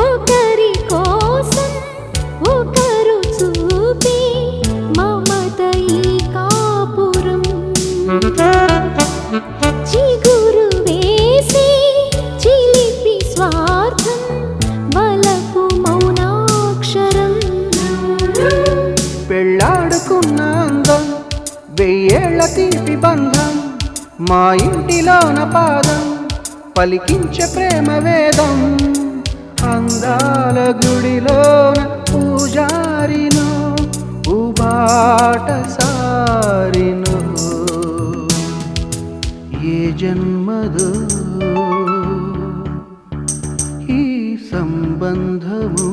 ఒకరి కోసం ఒకరు చూపి మమత ఈ కాపురం చిగురు వేసి చిలిపి స్వార్థం వలపు మౌనాక్షరం పెళ్ళాడుకున్న అందం వెయ్యేళ్ల తీపి బంధం మా ఇంటిలోన పాదం పలికించే ప్రేమ వేదం అందాల గుడిలోన పూజారిను ఉబాట సారిను ఏ జన్మదో ఈ సంబంధము